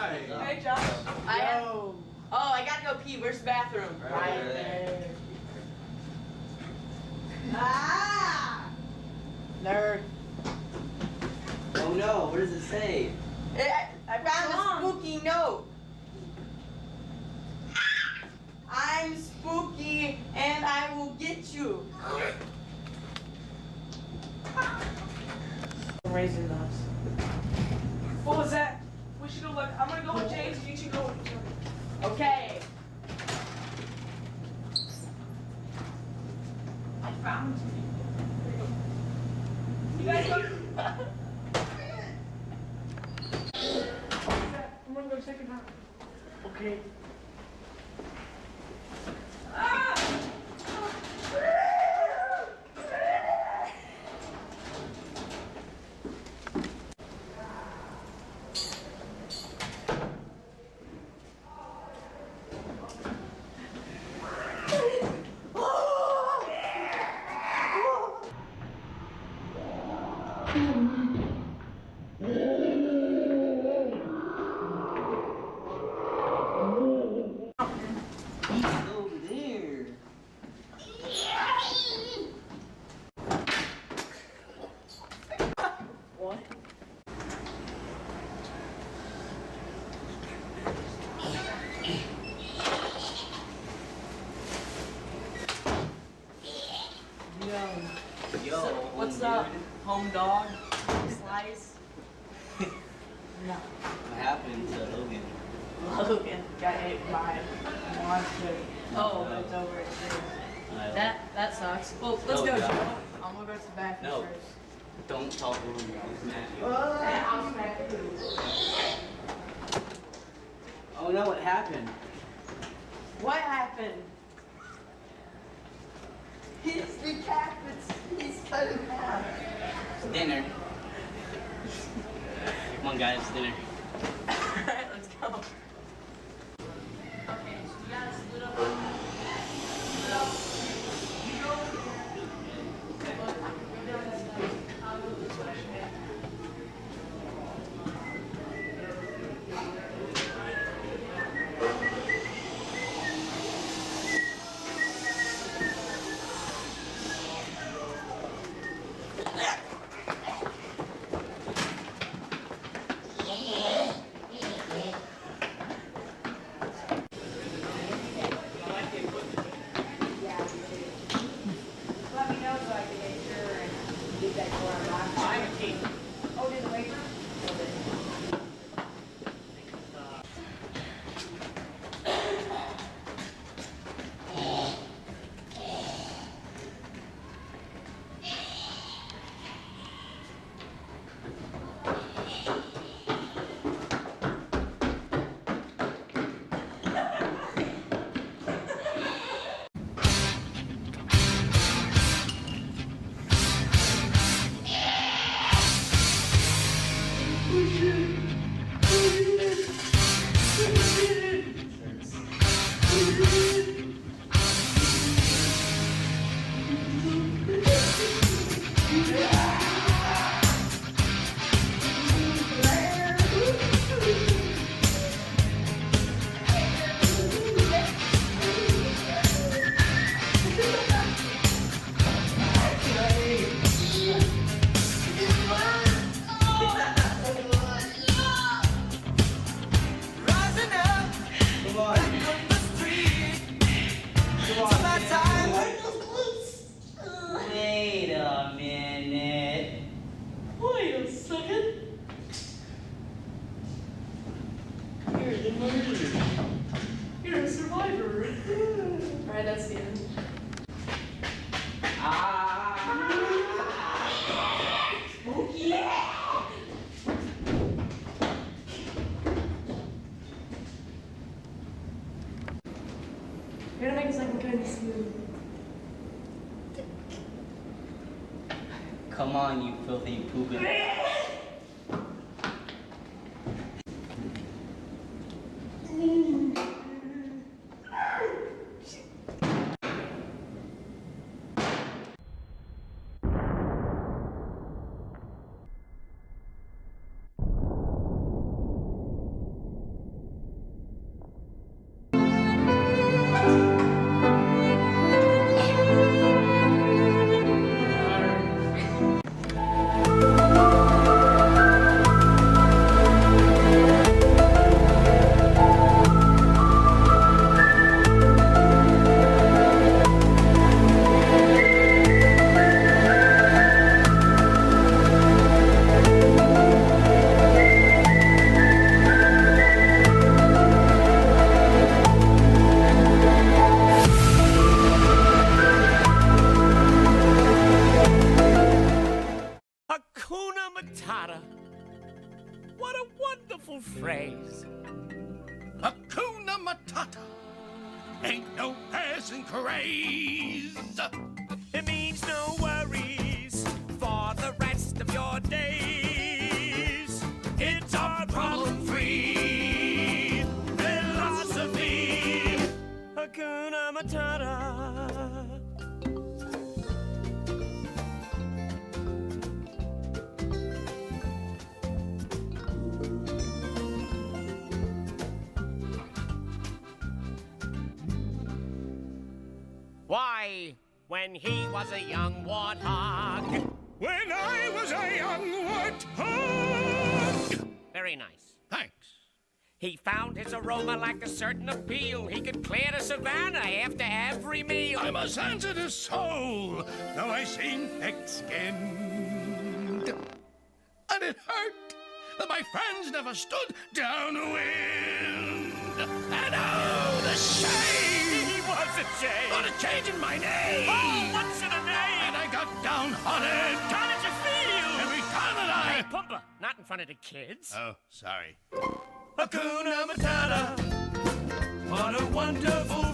Hey, Josh. I gotta go pee. Where's the bathroom? Right there. Ah! Nerd. Oh no, what does it say? I found a spooky note. I'm spooky and I will get you. Raisin nuts. What was that? We should go look. I'm gonna go with James. You should go with each other. Okay. I found you. You guys go. I'm gonna go check it out. Okay. Yo, What's up, home dog? Slice? No. What happened to Logan? Logan got hit by a monster. Oh, it's over there. That sucks. Well, let's go, Joe. I'm gonna go to the bathroom No. first. Don't talk over me. I'll smack you. I'll smack you. Oh no, what happened? What happened? He's decapitated. He's cut in half. It's dinner. Come on guys, dinner. Alright, let's go. Okay, so you gotta split up. Split up. You go over there. Go down this way. I'll go this way. Let me know so I can make sure and get that door unlocked. I have a key. Oh, did the wait room? Wait a minute. Wait a second. You're the murderer. You're a survivor. Alright, that's the end. You're gonna make a second kind of smooth. Come on, you filthy pooping. phrase. Hakuna Matata ain't no passing craze. It means no worries for the rest of your days. It's our problem-free philosophy. Hakuna Matata. Why, when he was a young warthog. When I was a young warthog. Very nice. Thanks. He found his aroma lacked a certain appeal. He could clear the savannah after every meal. I'm a sensitive soul, though I seem thick-skinned. And it hurt that my friends never stood downwind. And oh, the shame! He was a shame. On a change in my name. Oh, what's in a name? And I got downhearted. How did you feel? Every time that Hey, Pumbaa, not in front of the kids. Oh, sorry. Hakuna Matata. What a wonderful